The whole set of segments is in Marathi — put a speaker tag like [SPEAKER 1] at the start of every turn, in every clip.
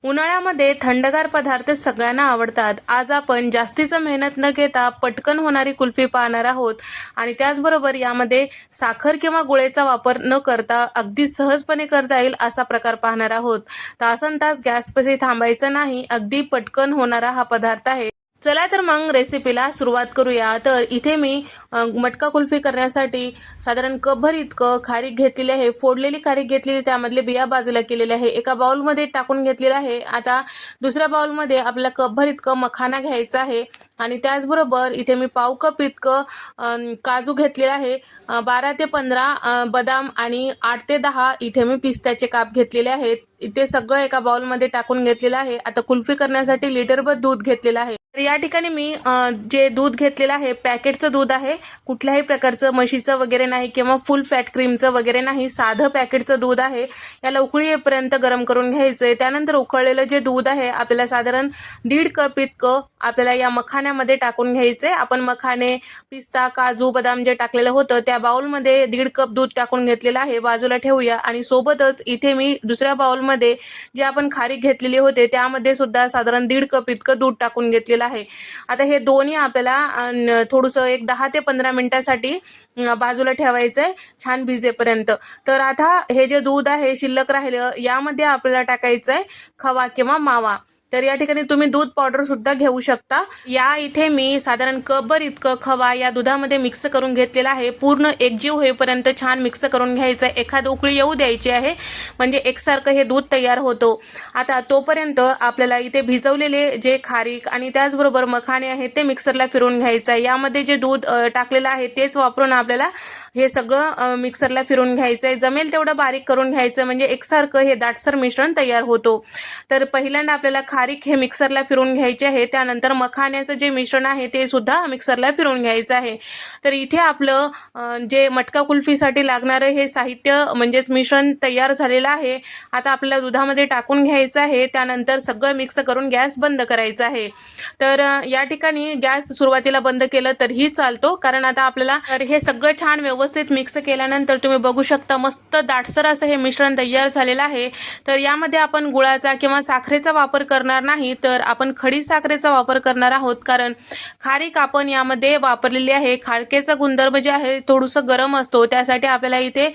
[SPEAKER 1] उन्हाळ्यामध्ये थंडगार पदार्थ सगळ्यांना आवडतात. आज आपण जास्तीचं मेहनत न घेता पटकन होणारी कुल्फी पाहणार आहोत आणि त्याचबरोबर यामध्ये साखर किंवा गुळेचा वापर न करता अगदी सहजपणे करता येईल असा प्रकार पाहणार आहोत. तासनतास गॅसपाशी थांबायचं नाही, अगदी पटकन होणारा हा पदार्थ आहे. चला तर मग रेसिपीला सुरुवात करूया. तर इथे मी मटका कुल्फी करण्यासाठी साधारण कपभर इतकं खारीक घेतलेली आहे. फोडलेली खारीक घेतलेली, त्यामधले बिया बाजूला केलेले आहे. एका बाउलमध्ये टाकून घेतलेला आहे. आता दुसऱ्या बाउलमध्ये आपल्याला कपभर इतकं मखाना घ्यायचा आहे आणि त्याचबरोबर इथे मी पाव कप इतकं काजू घेतलेला आहे. 12 ते 15 बदाम आणि 8 ते 10 इथे मी पिस्त्याचे काप घेतलेले आहेत. इथे सगळं एका बाउलमध्ये टाकून घेतलेलं आहे. आता कुल्फी करण्यासाठी लिटरभर दूध घेतलेलं आहे. तर या ठिकाणी मी जे दूध घेतलेलं आहे पॅकेटचं दूध आहे. कुठल्याही प्रकारचं म्हशीचं वगैरे नाही किंवा फुल फॅट क्रीमचं वगैरे नाही, साधं पॅकेटचं दूध आहे. याला उकळी येईपर्यंत गरम करून घ्यायचं आहे. त्यानंतर उकळलेलं जे दूध आहे आपल्याला साधारण 1.5 कप इतकं आपल्याला या मखाण्यामध्ये टाकून घ्यायचं आहे. आपण मखाने, पिस्ता, काजू, बदाम जे टाकलेलं होतं त्या बाउलमध्ये 1.5 कप दूध टाकून घेतलेलं आहे. बाजूला ठेवूया आणि सोबतच इथे मी दुसऱ्या बाउलमध्ये जे आपण खारीक घेतलेली होते त्यामध्ये सुद्धा साधारण 1.5 कप इतकं दूध टाकून घेतलेलं आहे. आता हे दोन्ही आपल्याला थोडंसं एक 10 ते 15 मिनिटासाठी बाजूला ठेवायचं आहे, छान भिजेपर्यंत. तर आता हे जे दूध आहे शिल्लक राहिलं यामध्ये आपल्याला टाकायचं आहे खवा किंवा मावा. तर या ठिकाणी तुम्ही दूध पावडर सुद्धा घेऊ शकता. या इथे मी साधारण कपभर इतकं खवा या दुधामध्ये मिक्स करून घेतलेला आहे. पूर्ण एकजीव होईपर्यंत छान मिक्स करून घ्यायचं आहे. एखाद उकळी येऊ द्यायची आहे म्हणजे एकसारखं हे दूध तयार होतो. आता तोपर्यंत आपल्याला इथे भिजवलेले जे खारीक आणि त्याचबरोबर मखाणे आहेत ते मिक्सरला फिरवून घ्यायचं आहे. यामध्ये जे दूध टाकलेलं आहे तेच वापरून आपल्याला हे सगळं मिक्सरला फिरवून घ्यायचं आहे. जमेल तेवढं बारीक करून घ्यायचं म्हणजे एकसारखं हे दाटसर मिश्रण तयार होतो. तर पहिल्यांदा आपल्याला खारीक हे मिक्सरला फिरवून घ्यायचे आहे. त्यानंतर मखाण्याचं जे मिश्रण आहे ते सुद्धा मिक्सरला फिरवून घ्यायचं आहे. तर इथे आपलं जे मटका कुल्फीसाठी लागणारं हे साहित्य म्हणजेच मिश्रण तयार झालेलं आहे. आता आपल्याला दुधामध्ये टाकून घ्यायचं आहे. त्यानंतर सगळं मिक्स करून गॅस बंद करायचा आहे. तर या ठिकाणी गॅस सुरुवातीला बंद केलं तरीही चालतो, कारण आता आपल्याला हे सगळं छान व्यवस्थित मिक्स केल्यानंतर तुम्ही बघू शकता मस्त दाटसर असं हे मिश्रण तयार झालेलं आहे. तर यामध्ये आपण गुळाचा किंवा साखरेचा वापर करणार नाही, तर आपण खडी साखरेचा वापर करणार आहोत. कारण खारीक आपण यामध्ये वापरलेली आहे. खारकेचा गुणधर्म जे आहे थोडंसं गरम असतो, त्यासाठी आपल्याला इथे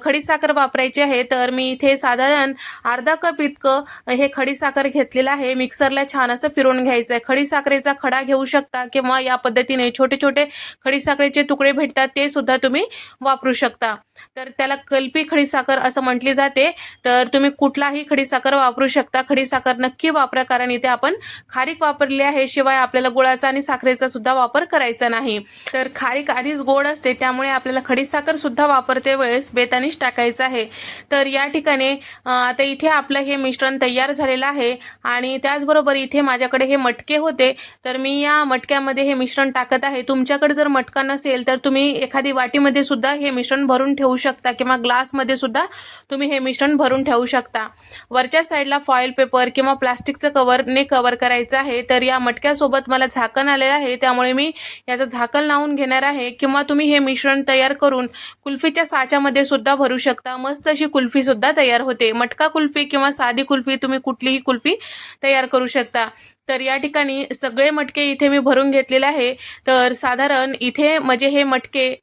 [SPEAKER 1] खडी साखर वापरायची आहे. तर मी इथे साधारण अर्धा कप इतकं हे खडी साखर घेतलेलं आहे. मिक्सरला छान असं फिरवून घ्यायचं आहे. खडी साखरेचा खडा घेऊ शकता किंवा या पद्धतीने छोटे छोटे खडी साखरेचे तुकडे भेटतात ते सुद्धा तुम्ही वापरू शकता. तर त्याला कल्पी खडी साखर असं म्हटली जाते. तर तुम्ही कुठलाही खडी साखर वापरू शकता. खडी साखर नक्की वापरा, कारण इथे आपण खारीक वापरली आहे. शिवाय आपल्याला गुळाचा आणि साखरेचा सुद्धा वापर करायचा नाही. तर खारीक आधीच गोड असते, त्यामुळे आपल्याला खडी साखर सुद्धा वापरते वेळेस बेतानीच टाकायचं आहे. तर या ठिकाणी आता इथे आपलं हे मिश्रण तयार झालेलं आहे आणि त्याचबरोबर इथे माझ्याकडे हे मटके होते, तर मी या मटक्यामध्ये हे मिश्रण टाकत आहे. तुमच्याकडे जर मटका नसेल तर तुम्ही एखादी वाटीमध्ये सुद्धा हे मिश्रण भरून ठेवू शकता किंवा ग्लासमध्ये सुद्धा तुम्ही हे मिश्रण भरून ठेवू शकता. वरच्या साईडला फॉईल पेपर किंवा प्लास्टिकचं कव्हरने कव्हर करायचं आहे. तर या मटक्यासोबत मला झाकण आलेलं आहे, त्यामुळे मी याचं झाकण लावून घेणार आहे. किंवा तुम्ही हे मिश्रण तयार करून कुल्फीच्या साच्यामध्ये सुद्धा भरू शकता. मस्त अशी कुल्फी सुद्धा तयार होते. मटका कुल्फी किंवा साधी कुल्फी, तुम्ही कुठलीही कुल्फी तयार करू शकता. तर या ठिकाणी सगळे मटके इथे मी भरून घेतलेले आहे. तर साधारण इथे म्हणजे हे मटके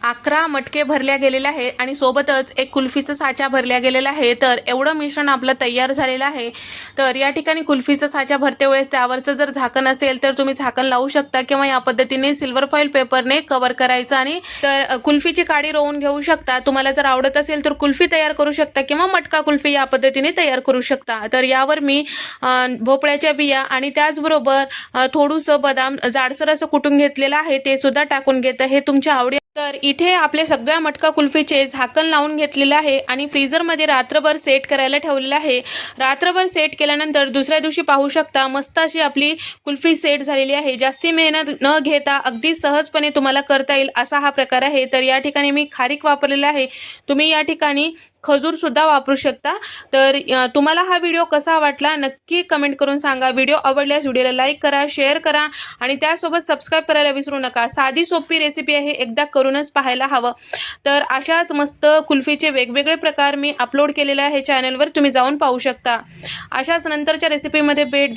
[SPEAKER 1] 11 मटके भरल्या गेलेले आहे आणि सोबतच एक कुल्फीचा साचा भरल्या गेलेला आहे. तर एवढं मिश्रण आपलं तयार झालेलं आहे. तर या ठिकाणी कुल्फीचा साचा भरते वेळेस त्यावरचं जर झाकण असेल तर तुम्ही झाकण लावू शकता किंवा या पद्धतीने सिल्वर फॉईल पेपरने कव्हर करायचं आणि तर कुल्फीची काडी रोवून घेऊ शकता. तुम्हाला जर आवडत असेल तर कुल्फी तयार करू शकता किंवा मटका कुल्फी या पद्धतीने तयार करू शकता. तर यावर मी भोपळ्याच्या बिया आणि त्याचबरोबर थोडंसं बदाम जाडसर असं कुटून घेतलेलं आहे ते सुद्धा टाकून घेतं. हे तुमच्या आवडी. तर इथे आपले सगळ्या मटका कुल्फीचे झाकण लावून घेतलेलं आहे आणि फ्रीजरमध्ये रात्रभर सेट करायला ठेवलेलं आहे. रात्रभर सेट केल्यानंतर दुसऱ्या दिवशी पाहू शकता मस्त अशी आपली कुल्फी सेट झालेली आहे. जास्ती मेहनत न घेता अगदी सहजपणे तुम्हाला करता येईल असा हा प्रकार आहे. तर या ठिकाणी मी खारीक वापरलेला आहे. तुम्ही या ठिकाणी खजूरसुद्धा वापरू शकता. तर तुम्हाला हा व्हिडिओ कसा वाटला नक्की कमेंट करून सांगा. व्हिडिओ आवडल्यास व्हिडिओला लाईक करा, शेअर करा आणि त्यासोबत सबस्क्राईब करायला विसरू नका. साधी सोपी रेसिपी आहे, एकदा करूनच पाहायला हवं. तर अशाच मस्त कुल्फीचे वेगवेगळे प्रकार मी अपलोड केलेले आहे चॅनलवर, तुम्ही जाऊन पाहू शकता. अशाच नंतरच्या रेसिपीमध्ये भेट